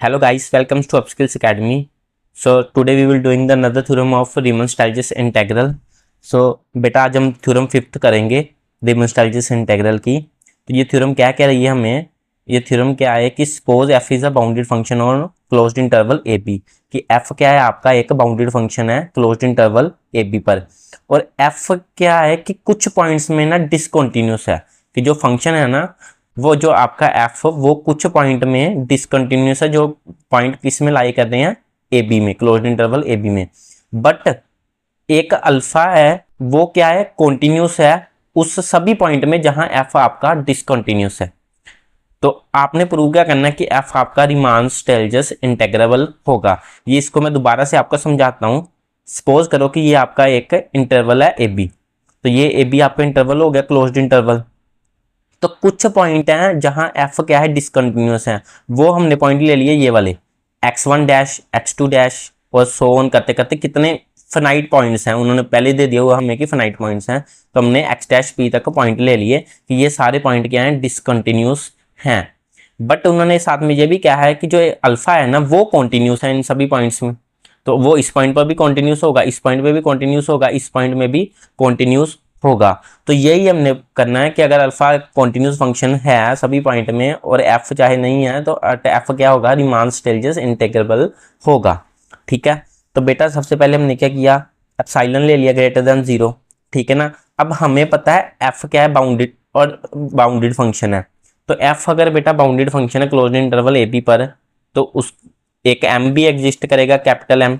Hello guys, welcome to Upskills Academy. So today we will doing the another theorem of Riemann-Stieltjes integral. So बेटा आज हम theorem fifth करेंगे Riemann-Stieltjes integral की। तो ये theorem क्या कह रही है हमें, ये थ्योरम क्या है कि suppose f is a bounded function on closed interval a b, कि f क्या है आपका एक बाउंडेड फंक्शन है क्लोज्ड इंटरवल a b पर, और f क्या है कि कुछ पॉइंट्स में ना डिसकंटिन्यूस है, कि जो फंक्शन है ना वो जो आपका f वो कुछ पॉइंट में डिसकंटिन्यूस है, जो पॉइंट किस में लाई कर रहे हैं ए बी में, क्लोज्ड इंटरवल ए बी में। बट एक अल्फा है वो क्या है, कॉन्टिन्यूस है उस सभी पॉइंट में जहां f आपका डिसकंटिन्यूस है। तो आपने प्रूव क्या करना है कि f आपका रीमान-स्टिल्टज इंटेग्रेबल होगा। ये इसको मैं दोबारा से आपको समझाता हूं। सपोज करो कि ये आपका एक इंटरवल है ए बी, तो ये ए बी आपका इंटरवल हो गया क्लोज्ड इंटरवल। तो कुछ पॉइंट हैं जहां एफ क्या है डिसकंटिन्यूस है, वो हमने पॉइंट ले लिए ये वाले x1 डैश x2 डैश और सो ऑन करते करते कितने फिनाइट पॉइंट्स हैं उन्होंने पहले दे दिया हुआ हमें कि फिनाइट पॉइंट्स हैं। तो हमने x डैश पी तक पॉइंट ले लिए कि ये सारे पॉइंट क्या हैं डिसकंटिन्यूस हैं। बट उन्होंने साथ में ये भी कहा है कि जो अल्फा है ना वो कॉन्टिन्यूस है इन सभी पॉइंट्स में, तो वो इस पॉइंट पर भी कॉन्टिन्यूस होगा, इस पॉइंट पे भी कॉन्टिन्यूस होगा, इस पॉइंट में भी कॉन्टिन्यूस होगा। तो यही हमने करना है कि अगर अल्फा कॉन्टिन्यूस फंक्शन है सभी पॉइंट में और एफ चाहे नहीं है तो एफ क्या होगा, रीमान-स्टिल्टज इंटेग्रेबल होगा। ठीक है, तो बेटा सबसे पहले हमने क्या किया, एप्सिलॉन ले लिया ग्रेटर देन 0। ठीक है ना, अब हमें पता है एफ क्या है, बाउंडेड और बाउंडेड फंक्शन है। तो एफ अगर बेटा बाउंडेड फंक्शन है क्लोज्ड इंटरवल ए बी पर, तो उस एक एम भी एग्जिस्ट करेगा, कैपिटल एम।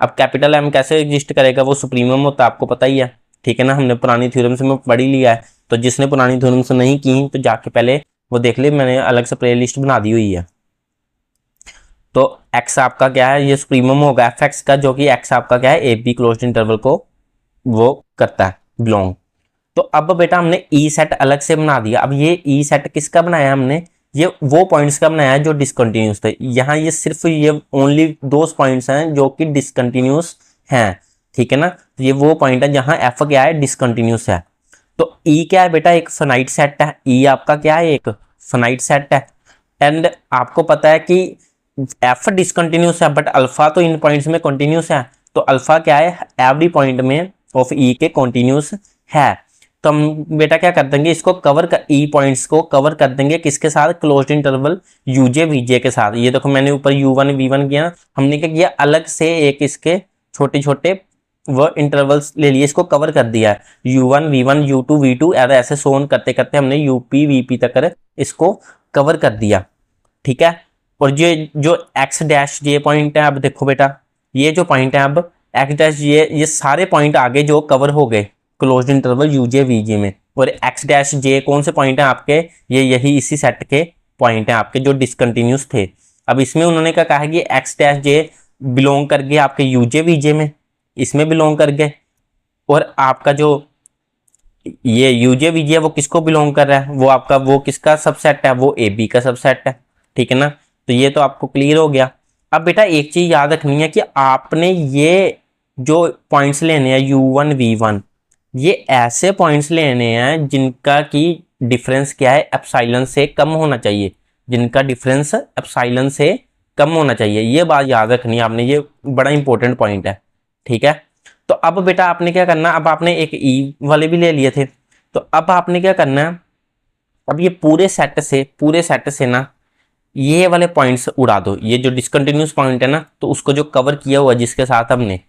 अब कैपिटल एम कैसे एग्जिस्ट करेगा, वो सुप्रीमम होता है आपको पता ही है। ठीक है ना, हमने पुरानी थ्योरम से में पढ़ ही लिया है। तो जिसने पुरानी थ्योरम से नहीं की तो जाके पहले वो देख ले, मैंने अलग से प्ले लिस्ट बना दी हुई है। तो x आपका क्या है, ये सुप्रीमम होगा एफ एक्स का, जो कि x आपका क्या है ए बी क्लोज्ड इंटरवल को वो करता है बिलोंग। तो अब बेटा हमने ई सेट अलग से बना दिया। अब ये ई सेट किसका बनाया हमने, ये वो पॉइंट्स का बनाया है जो डिसकंटिन्यूस थे। यहाँ ये सिर्फ ये ओनली दो पॉइंट्स हैं जो कि डिसकंटिन्यूस हैं। ठीक है ना, तो ये वो पॉइंट है जहां एफ क्या है डिसकंटिन्यूस है। तो ई क्या है बेटा, एक फाइनाइट सेट है। ई आपका क्या है, एक फाइनाइट सेट है। एंड आपको पता है कि एफ डिसकंटिन्यूस है बट अल्फा तो इन पॉइंट्स में कंटिन्यूस है। तो अल्फा क्या है, एवरी पॉइंट में ऑफ ई के कंटिन्यूस है। तो हम बेटा क्या कर देंगे, इसको कवर कर, ई पॉइंट्स को कवर कर देंगे किसके साथ, क्लोज्ड इंटरवल यूजे वीजे के साथ। ये देखो मैंने ऊपर u1 v1 किया, हमने क्या किया अलग से एक इसके छोटे छोटे वो इंटरवल्स ले लिए, इसको कवर कर दिया है u1 v1 u2 v2 ऐसे सोन करते करते हमने यूपी वीपी तक इसको कवर कर दिया। ठीक है, और ये जो एक्स डैश जे पॉइंट है, अब देखो बेटा ये जो पॉइंट है, अब एक्स डैश ये सारे पॉइंट आगे जो कवर हो गए क्लोज्ड इंटरवल यूजे वीजे में। और एक्स डैश जे कौन से पॉइंट हैं आपके, ये यही इसी सेट के पॉइंट हैं आपके जो डिसकंटिन्यूस थे। अब इसमें उन्होंने क्या कहा है कि एक्स डैश जे बिलोंग कर गए आपके यूजे वीजे में, इसमें बिलोंग कर गए। और आपका जो ये यूजे वीजे वो किसको बिलोंग कर रहा है, वो आपका वो किसका सबसेट है, वो ए बी का सबसेट है। ठीक है ना, तो ये तो आपको क्लियर हो गया। अब बेटा एक चीज याद रखनी है कि आपने ये जो पॉइंट्स लेने हैं u1 v1, ये ऐसे पॉइंट्स लेने हैं जिनका की डिफरेंस क्या है, एप्सिलॉन से कम होना चाहिए, जिनका डिफरेंस एप्सिलॉन से कम होना चाहिए। ये बात याद रखनी है आपने, ये बड़ा इंपॉर्टेंट पॉइंट है। ठीक है, तो अब बेटा आपने क्या करना, अब आपने एक ई वाले भी ले लिए थे, तो अब आपने क्या करना है, अब ये पूरे सेट से ना ये वाले पॉइंट्स उड़ा दो। ये जो डिसकंटिन्यूस पॉइंट है ना, तो उसको जो कवर किया हुआ जिसके साथ हमने,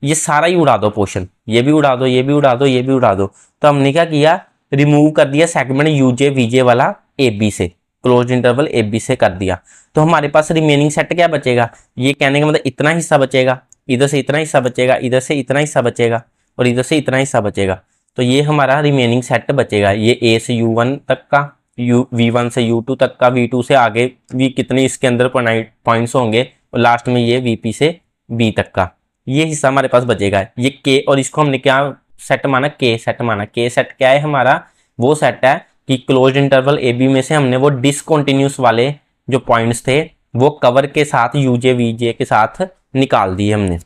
ये सारा ही उड़ा दो पोर्शन, ये भी उड़ा दो, ये भी उड़ा दो, ये भी उड़ा दो। तो हमने क्या किया, रिमूव कर दिया सेगमेंट यूजे वीजे वाला ए बी से, क्लोज इंटरवल ए बी से कर दिया। तो हमारे पास रिमेनिंग सेट क्या बचेगा, ये कहने का मतलब इतना हिस्सा बचेगा, इधर से इतना हिस्सा बचेगा, इधर से इतना हिस्सा बचेगा और इधर से इतना हिस्सा बचेगा। तो ये हमारा रिमेनिंग सेट बचेगा, ये ए से u1 तक का, v1 से u2 तक का, v2 से आगे भी कितने इसके अंदर पॉइंट्स होंगे, और लास्ट में ये vp से b तक का ये हिस्सा हमारे पास बचेगा, ये k। और इसको हमने क्या सेट माना, k सेट माना। k सेट क्या है हमारा, वो सेट है कि क्लोज्ड इंटरवल ए बी में से हमने वो डिसकंटिन्यूस वाले जो पॉइंट्स थे वो कवर के साथ यूजे वीजे के साथ निकाल दिए हमने।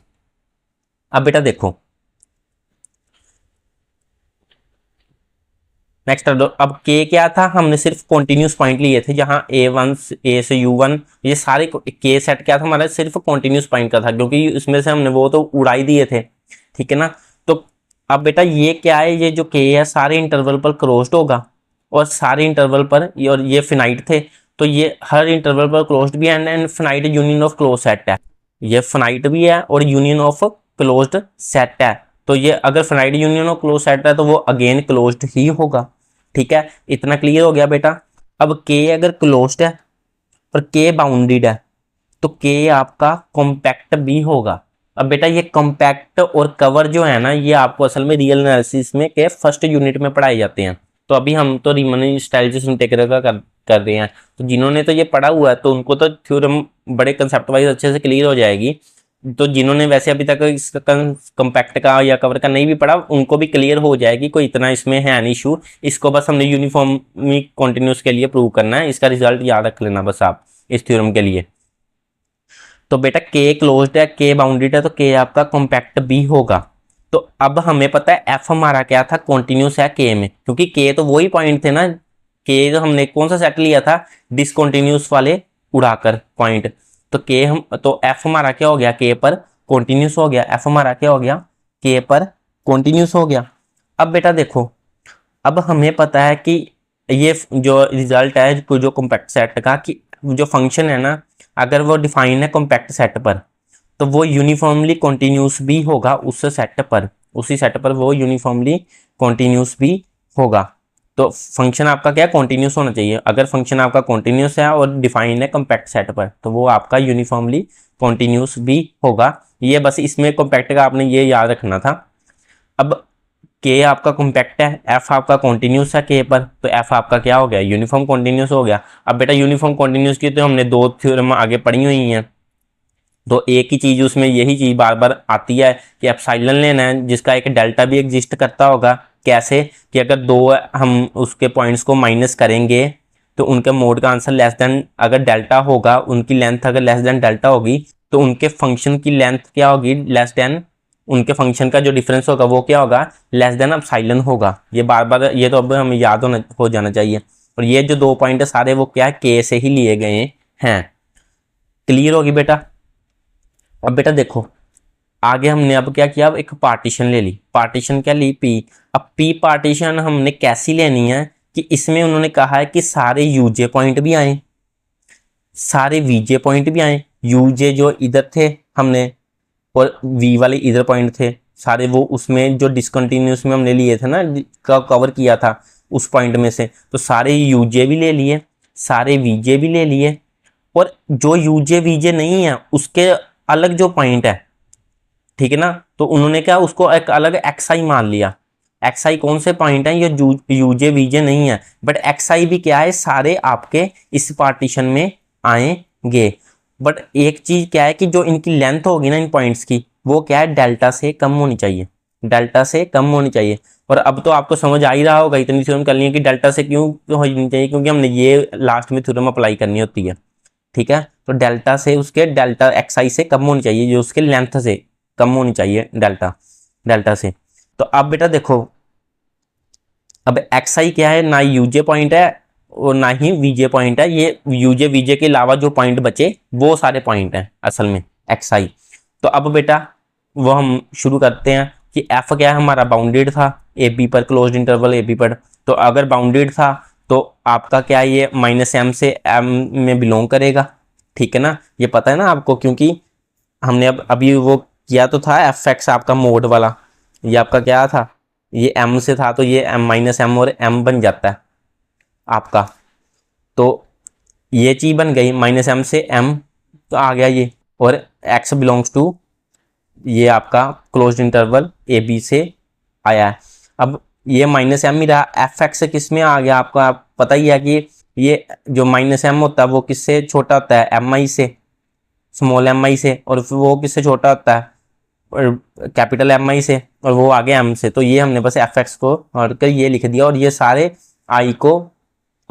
अब बेटा देखो नेक्स्ट अब के क्या था, हमने सिर्फ कॉन्टिन्यूस पॉइंट लिए थे, जहां A1 A से U1 ये सारे के सेट क्या था हमारा, सिर्फ कॉन्टिन्यूस पॉइंट का था, क्योंकि इसमें से हमने वो तो उड़ाई दिए थे, ठीक है ना। तो अब बेटा ये क्या है, ये जो के है सारे इंटरवल पर क्लोज्ड होगा, और सारे इंटरवल पर और ये फिनाइट थे, तो ये हर इंटरवल पर क्लोज्ड भी है, and finite union of close set है, ये फिनाइट भी है और यूनियन ऑफ क्लोज्ड सेट है। तो ये अगर finite union of close set है तो वो अगेन क्लोज्ड ही होगा, ठीक है। इतना क्लियर हो गया बेटा। अब के अगर क्लोज्ड है पर के बाउंडेड है तो के आपका कॉम्पैक्ट भी होगा। अब बेटा ये कॉम्पैक्ट और कवर जो है ना, ये आपको असल में रियल एनालिसिस में के फर्स्ट यूनिट में पढ़ाए जाते हैं। तो अभी हम तो रीमन स्टाइल्स इंटीग्रल का कर रहे हैं, तो जिन्होंने तो ये पढ़ा हुआ है तो उनको तो थ्योरम बड़े कंसेप्ट वाइज अच्छे से क्लियर हो जाएगी। तो जिन्होंने वैसे अभी तक इसका कॉम्पैक्ट का या कवर का नहीं भी पढ़ा, उनको भी क्लियर हो जाएगी, कोई इतना इसमें है नहीं इशू। इसको बस हमने यूनिफॉर्मली कॉन्टिन्यूस के लिए प्रूव करना है, इसका रिजल्ट याद रख लेना बस आप इस थ्योरम के लिए। तो बेटा के क्लोज्ड है, के बाउंडेड है, तो के आपका कॉम्पैक्ट भी होगा। तो अब हमें पता है एफ हमारा क्या था, कॉन्टिन्यूस है के में, क्योंकि के तो वही पॉइंट थे ना, के जो हमने कौन सा सेट लिया था, डिसकॉन्टिन्यूस वाले उड़ाकर पॉइंट। तो के हम तो एफ हमारा क्या हो गया, के पर कॉन्टिन्यूस हो गया, एफ हमारा क्या हो गया, के पर कॉन्टिन्यूस हो गया। अब बेटा देखो, अब हमें पता है कि ये जो रिजल्ट है जो कॉम्पैक्ट सेट का, कि जो फंक्शन है ना, अगर वो डिफाइन है कॉम्पैक्ट सेट पर तो वो यूनिफॉर्मली कॉन्टिन्यूस भी होगा उस सेट पर, उसी सेट पर वो यूनिफॉर्मली कॉन्टिन्यूस भी होगा। तो फंक्शन आपका क्या कॉन्टिन्यूस होना चाहिए, अगर फंक्शन आपका कॉन्टिन्यूस है और डिफाइन है कॉम्पैक्ट सेट पर तो वो आपका यूनिफॉर्मली कॉन्टिन्यूस भी होगा। ये बस इसमें कॉम्पैक्ट का आपने ये याद रखना था। अब के आपका कॉम्पैक्ट है, एफ आपका कॉन्टिन्यूस है के पर, तो एफ आपका क्या हो गया, यूनिफॉर्म कॉन्टिन्यूस हो गया। अब बेटा यूनिफॉर्म कॉन्टिन्यूस की तो हमने दो थ्योरम आगे पढ़ी हुई हैं, तो एक ही चीज उसमें यही चीज बार बार आती है कि एप्सिलॉन लेना है जिसका एक डेल्टा भी एग्जिस्ट करता होगा। कैसे कि अगर दो हम उसके पॉइंट्स को माइनस करेंगे तो उनके मोड का आंसर लेस देन, अगर डेल्टा होगा उनकी लेंथ अगर लेस देन डेल्टा होगी तो उनके फंक्शन की लेंथ क्या होगी, लेस देन, उनके फंक्शन का जो डिफरेंस होगा वो क्या होगा, लेस देन एप्सिलॉन होगा। ये बार बार ये तो अब हमें याद हो जाना चाहिए। और ये जो दो पॉइंट है सारे वो क्या है, के से ही लिए गए हैं। क्लियर होगी बेटा। अब बेटा देखो आगे हमने अब क्या किया, अब एक पार्टीशन ले ली, पार्टीशन क्या ली, पी। अब पी पार्टीशन हमने कैसी लेनी है कि इसमें उन्होंने कहा है कि सारे यूजे पॉइंट भी आए, सारे वीजे पॉइंट भी आए। यूजे जो इधर थे हमने और वी वाले इधर पॉइंट थे सारे, वो उसमें जो डिसकंटिन्यूस में हमने लिए थे ना, कवर किया था उस पॉइंट में से, तो सारे यूजे भी ले लिए, सारे वीजे भी ले लिए, और जो यूजे वीजे नहीं है उसके अलग जो पॉइंट है, ठीक है ना, तो उन्होंने क्या उसको एक अलग एक्सआई मान लिया। एक्सआई कौन से पॉइंट है, ये यूजे वीजे नहीं है, बट एक्सआई भी क्या है, सारे आपके इस पार्टीशन में आएंगे। बट एक चीज क्या है कि जो इनकी लेंथ होगी ना इन पॉइंट्स की, वो क्या है, डेल्टा से कम होनी चाहिए, डेल्टा से कम होनी चाहिए। और अब तो आपको समझ आ ही रहा होगा, इतनी थ्योरम करनी है कि डेल्टा से क्यों होनी चाहिए, क्योंकि हमने ये लास्ट में थ्योरम अप्लाई करनी होती है, ठीक है। तो डेल्टा से उसके डेल्टा एक्सआई से कम होनी चाहिए, जो उसके लेंथ से कम होनी चाहिए डेल्टा, डेल्टा से। तो अब बेटा देखो, अब एक्सआई क्या है, ना यूजे पॉइंट है और ना ही वीजे पॉइंट है, ये यूजे वीजे के अलावा जो पॉइंट बचे वो सारे पॉइंट हैं असल में एक्सआई। तो अब बेटा वो हम शुरू करते हैं कि एफ क्या है, हमारा बाउंडेड था ए बी पर, क्लोज्ड इंटरवल ए बी पर। तो अगर बाउंडेड था तो आपका क्या है, ये -m से m में बिलोंग करेगा, ठीक है ना, ये पता है ना आपको, क्योंकि हमने अब अभी वो किया तो था एफ एक्स आपका मोड वाला, ये आपका क्या था, ये m से था तो ये -m और m बन जाता है आपका। तो ये चीज बन गई -m से m, तो आ गया ये, और x बिलोंग्स टू ये आपका क्लोज्ड इंटरवल ए बी से आया है। अब ये -m ही रहा, एफ एक्स किस में आ गया आपको, आप पता ही है कि ये जो -m होता है वो किससे छोटा होता है, mi से, स्मॉल mi से, और फिर वो किससे छोटा होता है, कैपिटल mi से, और वो आगे m से। तो ये हमने बस एफ एक्स को और कर ये लिख दिया, और ये सारे i को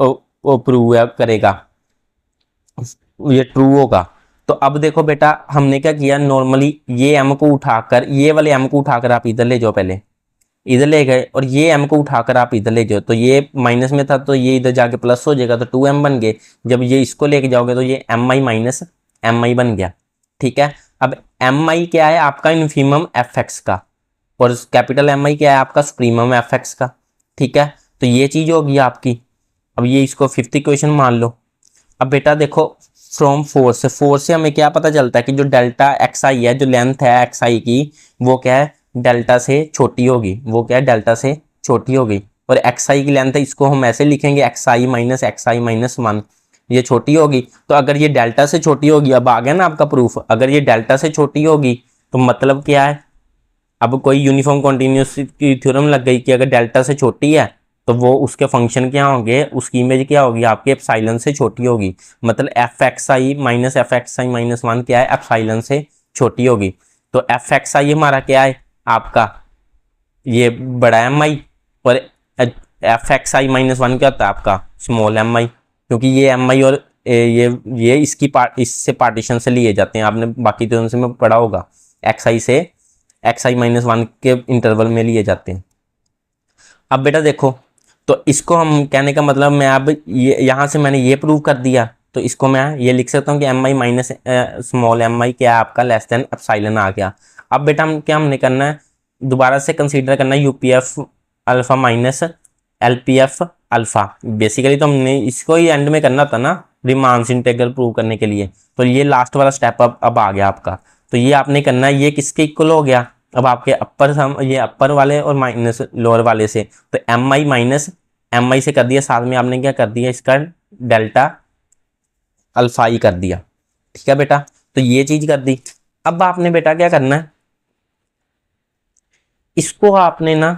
प्रूव करेगा, ये ट्रू होगा। तो अब देखो बेटा हमने क्या किया, नॉर्मली ये m को उठाकर, ये वाले m को उठाकर आप इधर ले जाओ पहले, इधर ले गए और ये m को उठाकर आप इधर ले जाओ, तो ये माइनस में था तो ये इधर जाके प्लस हो जाएगा, तो 2m बन गए। जब ये इसको लेके जाओगे तो ये mi माइनस mi बन गया। ठीक है, अब mi क्या है आपका इन्फीमम fx का, और कैपिटल mi क्या है आपका सुप्रीमम fx का। ठीक है, तो ये चीज होगी आपकी। अब ये इसको फिफ्थ इक्वेशन मान लो। अब बेटा देखो फ्रॉम फोर से हमें क्या पता चलता है कि जो डेल्टा एक्स आई है, जो लेंथ है एक्स आई की, वो क्या है डेल्टा से छोटी होगी, वो क्या है डेल्टा से छोटी होगी। और एक्स आई की लेंथ है, इसको हम ऐसे लिखेंगे एक्स आई माइनस वन, ये छोटी होगी। तो अगर ये डेल्टा से छोटी होगी, अब आ गया ना आपका प्रूफ, अगर ये डेल्टा से छोटी होगी तो मतलब क्या है, अब कोई यूनिफॉर्म कॉन्टिन्यूस की थ्योरम लग गई कि अगर डेल्टा से छोटी है तो वो उसके फंक्शन क्या होंगे, उसकी इमेज क्या होगी आपके एप्सिलॉन से छोटी होगी। मतलब एफ एक्स आई माइनस वन क्या है एप्सिलॉन से छोटी होगी। तो एफ एक्स आई हमारा क्या है आपका ये बड़ा एम आई, और एफ एक्स आई माइनस वन क्या होता है आपका स्मॉल एम आई, क्योंकि ये एम आई और ये इसकी इससे पार्टीशन से लिए जाते हैं, आपने बाकी तो उनसे में पढ़ा होगा, एक्स आई से एक्स आई माइनस वन के इंटरवल में लिए जाते हैं। अब बेटा देखो, तो इसको हम कहने का मतलब मैं अब ये यहाँ से मैंने ये प्रूव कर दिया, तो इसको मैं ये लिख सकता हूँ कि M I minus small M आई क्या है आपका लेस देन एप्सिलॉन आ गया। अब बेटा हम क्या हमने करना है, दोबारा से कंसीडर करना है UPF alpha minus LPF alpha. Basically तो हमने इसको ही एंड में करना था ना रीमांस इंटीग्रल प्रूव करने के लिए, तो ये लास्ट वाला स्टेप अब आ गया आपका। तो ये आपने करना है, ये किसके इक्वल हो गया अब आपके अपर सम, ये अपर वाले और माइनस लोअर वाले से, तो एम आई माइनस एम आई से कर दिया, साथ में आपने क्या कर दिया इसका डेल्टा अल्फा ई कर दिया। ठीक है बेटा, तो ये चीज कर दी। अब आपने बेटा क्या करना है, इसको आपने ना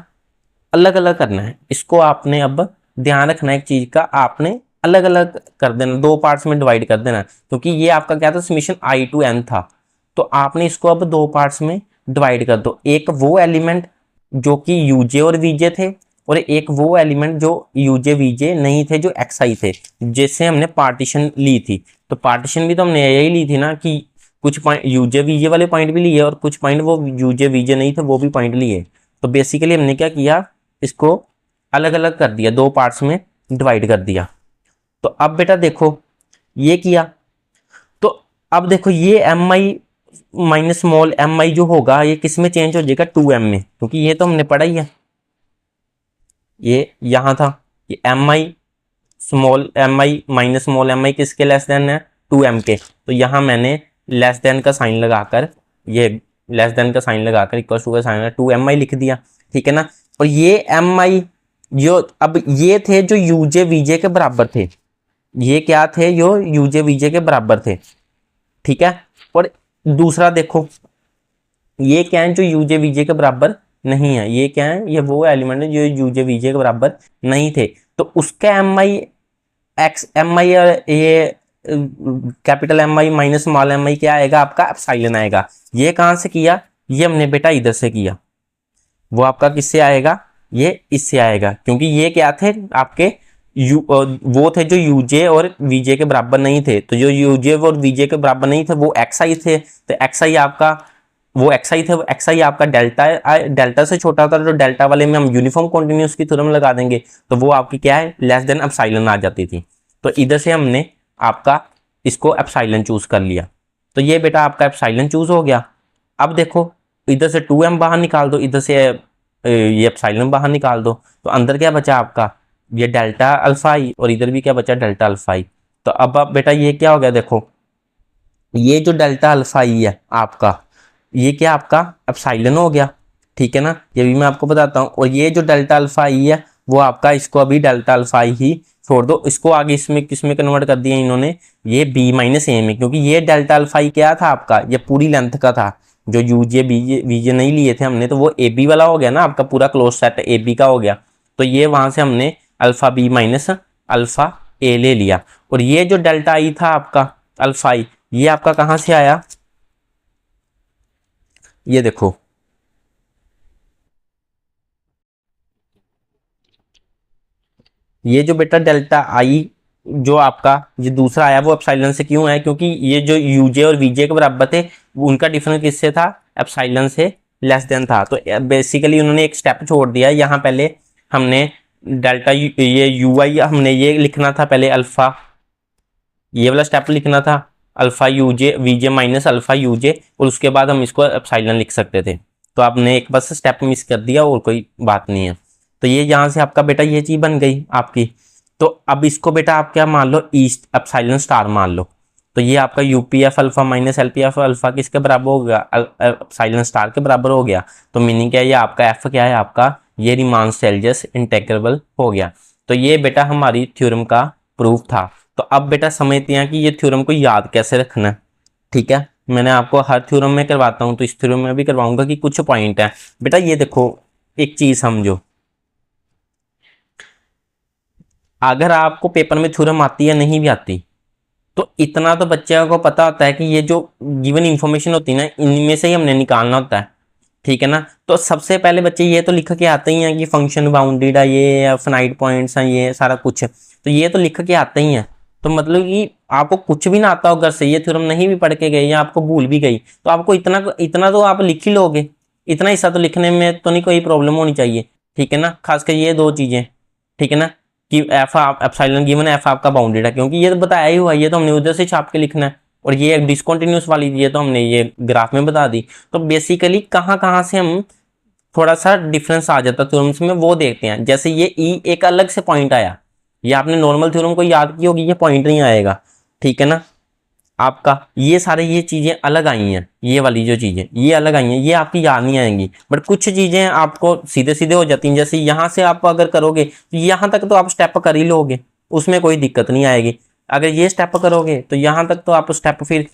अलग अलग करना है, इसको आपने अब ध्यान रखना है एक चीज का, आपने अलग अलग कर देना, दो पार्ट्स में डिवाइड कर देना, क्योंकि ये आपका क्या था समीशन आई टू एन था, तो आपने इसको अब दो पार्ट्स में डिवाइड कर दो। एक वो एलिमेंट जो कि यूजे और वीजे थे, और एक वो एलिमेंट जो यूजे वीजे नहीं थे, जो एक्सआई थे, जैसे हमने पार्टीशन ली थी। तो पार्टीशन भी तो हमने यही ली थी ना कि कुछ पॉइंट यूजे वीजे वाले पॉइंट भी लिए और कुछ पॉइंट वो यूजे वीजे नहीं थे वो भी पॉइंट लिए। तो बेसिकली हमने क्या किया, इसको अलग अलग कर दिया, दो पार्ट्स में डिवाइड कर दिया। तो अब बेटा देखो ये किया, तो अब देखो ये M I minus small M आई जो होगा ये किस में चेंज हो जाएगा, टू एम में, क्योंकि ये तो हमने पढ़ा ही है, ये यहाँ था कि M I small M I minus small M I किसके लेस देन है, टू एम के। तो यहाँ मैंने लेस देन का साइन लगाकर, ये लेस देन का साइन लगाकर इक्वल टू का साइन टू एम आई लिख दिया। ठीक है ना, और ये एम आई जो अब ये थे जो यूजे वीजे के बराबर थे, ये क्या थे जो यूजे वीजे के बराबर थे। ठीक है, और दूसरा देखो ये क्या है जो यूजे वीजे के बराबर नहीं है, ये क्या है, ये वो एलिमेंट है जो यूजे वीजे के बराबर नहीं थे। तो उसका एम आई एक्स एम आई और ये capital M I minus small M आई क्या आएगा आपका एप्सिलॉन आएगा। ये कहाँ से किया, ये हमने बेटा इधर से किया, वो आपका किससे आएगा, ये इससे आएगा, क्योंकि ये क्या थे आपके वो थे जो यूजे और वीजे के बराबर नहीं थे। तो जो यूजे और वीजे के बराबर नहीं थे वो एक्स आई थे, तो एक्स आई आपका वो एक्स आई थे, वो एक्स आई आपका डेल्टा से छोटा था, तो डेल्टा वाले में हम यूनिफॉर्म कॉन्टिन्यूस की थ्योरम लगा देंगे, तो वो आपकी क्या है लेस देन एप्सिलॉन आ जाती थी। तो इधर से हमने आपका इसको एप्सिलॉन चूज कर लिया, तो ये बेटा आपका एप्सिलॉन चूज हो गया। अब देखो इधर से 2m बाहर निकाल दो, इधर से ये एप्सिलॉन बाहर निकाल दो, तो अंदर क्या बचा आपका ये डेल्टा अल्फा आई, और इधर भी क्या बचा डेल्टा अल्फा आई। तो अब बेटा ये क्या हो गया, देखो ये जो डेल्टा अल्फा आई है आपका, ये क्या आपका एप्सिलॉन हो गया। ठीक है ना, ये भी मैं आपको बताता हूँ। और ये जो डेल्टा अल्फा आई है वो आपका, इसको अभी डेल्टा अल्फा आई ही छोड़ दो, इसको आगे इसमें किसमें कन्वर्ट कर दिया इन्होंने, ये बी माइनस ए में, क्योंकि ये डेल्टा अल्फा आई क्या था आपका, ये पूरी लेंथ का था, जो यूजे बीजे वीजे नहीं लिए थे हमने, तो वो ए बी वाला हो गया ना आपका, पूरा क्लोज सेट ए बी का हो गया। तो ये वहां से हमने अल्फा बी माइनस अल्फा ए ले लिया। और ये जो डेल्टा आई था आपका अल्फा आई, ये आपका कहां से आया, ये देखो ये जो बेटा डेल्टा आई जो आपका ये दूसरा आया वो एप्सिलॉन से क्यों आया, क्योंकि ये जो यूजे और वीजे के बराबर थे उनका डिफरेंस किससे था, एप्सिलॉन से लेस देन था। तो बेसिकली उन्होंने एक स्टेप छोड़ दिया। यहाँ पहले हमने डेल्टा ये यू आई हमने ये लिखना था पहले अल्फा, ये वाला स्टेप लिखना था अल्फा यूजे वीजे माइनस अल्फा यूजे, और उसके बाद हम इसको एप्सिलॉन लिख सकते थे। तो आपने एक बस स्टेप मिस कर दिया और कोई बात नहीं है। तो ये यहाँ से आपका बेटा ये चीज़ बन गई आपकी। तो अब इसको बेटा आप क्या मान लो, ईस्ट एप्सिलॉन स्टार मान लो। तो ये आपका UPF alpha minus LPF alpha किसके बराबर हो गया, एप्सिलॉन स्टार के बराबर हो गया। तो मीनिंग क्या है, ये आपका एफ क्या है, आपका ये रीमान सेल्सियस इंटेग्रेबल हो गया। तो ये बेटा हमारी थ्योरम का प्रूफ था। तो अब बेटा समझते हैं कि ये थ्योरम को याद कैसे रखना है। ठीक है, मैंने आपको हर थ्योरम में करवाता हूँ, तो इस थ्योरम में भी करवाऊंगा कि कुछ पॉइंट है। बेटा ये देखो एक चीज समझो, अगर आपको पेपर में थ्योरम आती है नहीं भी आती, तो इतना तो बच्चे को पता होता है कि ये जो गिवन इंफॉर्मेशन होती है ना, इनमें से ही हमने निकालना होता है। ठीक है ना। तो सबसे पहले बच्चे ये तो लिख के आते ही हैं कि फंक्शन बाउंडेड है, ये फाइनाइट पॉइंट्स हैं, ये सारा कुछ, तो ये तो लिख के आते ही हैं। तो मतलब कि आपको कुछ भी ना आता हो, अगर से ये थ्योरम नहीं भी पढ़ के गए या आपको भूल भी गई, तो आपको इतना इतना तो आप लिख ही लोगे। इतना हिस्सा तो लिखने में तो नहीं कोई प्रॉब्लम होनी चाहिए। ठीक है ना, खासकर ये दो चीजें। ठीक है ना, कि एफ एप्सिलॉन गिवन एफ आपका बाउंडेड है, क्योंकि ये तो बताया ही हुआ, ये तो हमने उधर से छाप के लिखना है। और ये डिसकंटिन्यूअस वाली ये तो हमने ये ग्राफ में बता दी। तो बेसिकली कहाँ कहाँ से हम थोड़ा सा डिफरेंस आ जाता थ्योरम्स में वो देखते हैं। जैसे ये ई एक अलग से पॉइंट आया, ये आपने नॉर्मल थ्योरम को याद की होगी, ये पॉइंट नहीं आएगा। ठीक है ना, आपका ये सारे ये चीजें अलग आई हैं, ये वाली जो चीजें ये अलग आई हैं, ये आपकी याद नहीं आएंगी। बट कुछ चीजें आपको सीधे सीधे हो जाती हैं। जैसे यहाँ से आप अगर करोगे तो यहाँ तक तो आप स्टेप कर ही लोगे, उसमें कोई दिक्कत नहीं आएगी। अगर ये स्टेप करोगे तो यहाँ तक तो आप स्टेप फिर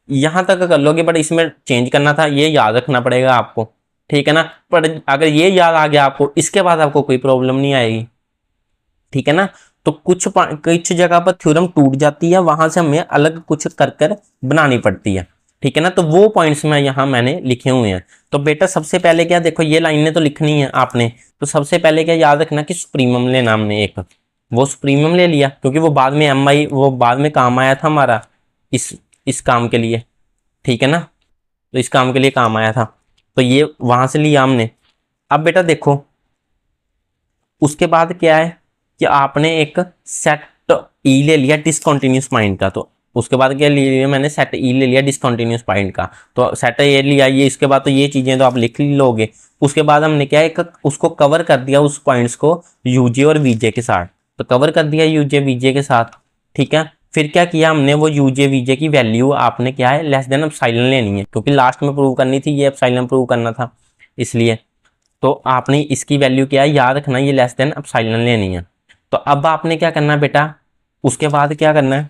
यहाँ तक कर लोगे, बट इसमें चेंज करना था, ये याद रखना पड़ेगा आपको। ठीक है ना, पर अगर ये याद आ गया आपको, इसके बाद आपको कोई प्रॉब्लम नहीं आएगी। ठीक है ना। तो कुछ जगह पर थ्योरम टूट जाती है, वहां से हमें अलग कुछ कर कर बनानी पड़ती है। ठीक है ना, तो वो पॉइंट्स में यहाँ मैंने लिखे हुए हैं। तो बेटा सबसे पहले क्या, देखो ये लाइनें तो लिखनी है आपने। तो सबसे पहले क्या याद रखना कि सुप्रीमम लेना हमने एक, वो सुप्रीमम ले लिया, क्योंकि वो बाद में एम आई वो बाद में काम आया था हमारा इस काम के लिए। ठीक है ना, तो इस काम के लिए काम आया था, तो ये वहां से लिया हमने। अब बेटा देखो उसके बाद क्या है कि आपने एक सेट ई ले लिया डिसकंटिन्यूअस पॉइंट का। तो उसके बाद क्या ले लिया मैंने, सेट ई ले लिया डिसकंटिन्यूअस पॉइंट का। तो सेट ए लिया ये, इसके बाद तो ये चीजें तो आप लिख लोगे। उसके बाद हमने क्या एक उसको कवर कर दिया, उस पॉइंट्स को यूजे और वीजे के साथ। तो कवर कर दिया यूजे वीजे के साथ। ठीक है, फिर क्या किया हमने, वो यूजे वीजे की वैल्यू आपने क्या है लेस देन एप्सिलॉन लेनी है, क्योंकि लास्ट में प्रूव करनी थी, ये एप्सिलॉन प्रूव करना था इसलिए। तो आपने इसकी वैल्यू क्या है याद रखना, ये लेस देन एप्सिलॉन लेनी है। तो अब आपने क्या करना है बेटा, उसके बाद क्या करना है,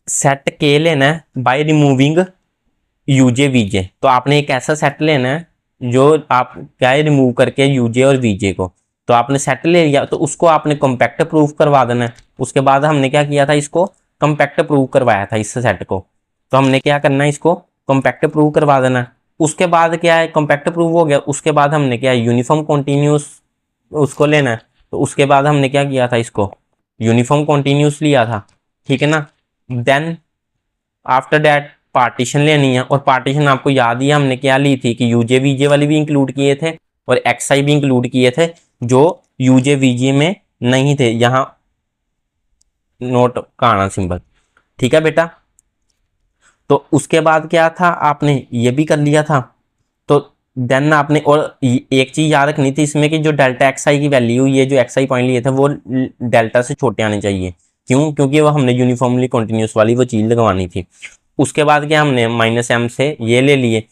सेट के लेना है बाय रिमूविंग यूजे वीजे। तो आपने एक ऐसा सेट लेना है जो आप क्या है रिमूव करके यूजे और वीजे को। तो आपने सेट ले लिया, तो उसको आपने कॉम्पैक्ट प्रूफ करवा देना है। उसके बाद हमने क्या किया था, इसको कॉम्पैक्ट प्रूफ करवाया था इस सेट को। तो हमने क्या करना है, इसको कॉम्पैक्ट प्रूफ करवा देना है। उसके बाद क्या है, कॉम्पैक्ट प्रूफ हो गया, उसके बाद हमने क्या है यूनिफॉर्म कॉन्टिन्यूस उसको लेना है। तो उसके बाद हमने क्या किया था, इसको यूनिफॉर्म कॉन्टिन्यूस लिया था। ठीक है ना, देन आफ्टर दैट पार्टीशन लेनी है। और पार्टीशन आपको याद ही है हमने क्या ली थी कि यूजे वीजे वाली भी इंक्लूड किए थे और एक्सआई भी इंक्लूड किए थे, जो यूजे वीजे में नहीं थे, यहाँ नोट का आना सिंबल। ठीक है बेटा, तो उसके बाद क्या था, आपने ये भी कर लिया था। तो देन आपने और एक चीज याद रखनी थी इसमें कि जो डेल्टा एक्स आई की वैल्यू, ये जो एक्स आई पॉइंट लिए थे वो डेल्टा से छोटे आने चाहिए। क्यों, क्योंकि वो हमने यूनिफॉर्मली कॉन्टिन्यूस वाली वो चीज लगवानी थी। उसके बाद क्या हमने माइनस एम से ये ले लिए,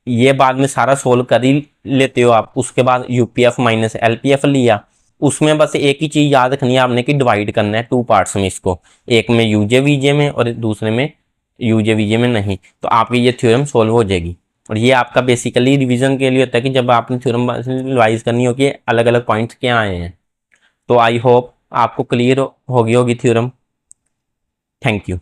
ये बाद में सारा सोल्व कर ही लेते हो आप। उसके बाद यूपीएफ माइनस एलपीएफ लिया। उसमें बस एक ही चीज याद रखनी है आपने कि डिवाइड करना है टू पार्ट्स में इसको, एक में यूजे वीजे में और दूसरे में यूजे वीजे में नहीं। तो आपकी ये थ्योरम सोल्व हो जाएगी। और ये आपका बेसिकली रिवीजन के लिए होता है कि जब आपने थ्योरम रिवाइज करनी हो कि अलग अलग पॉइंट्स क्या आए हैं। तो आई होप आपको क्लियर होगी थ्योरम। Thank you.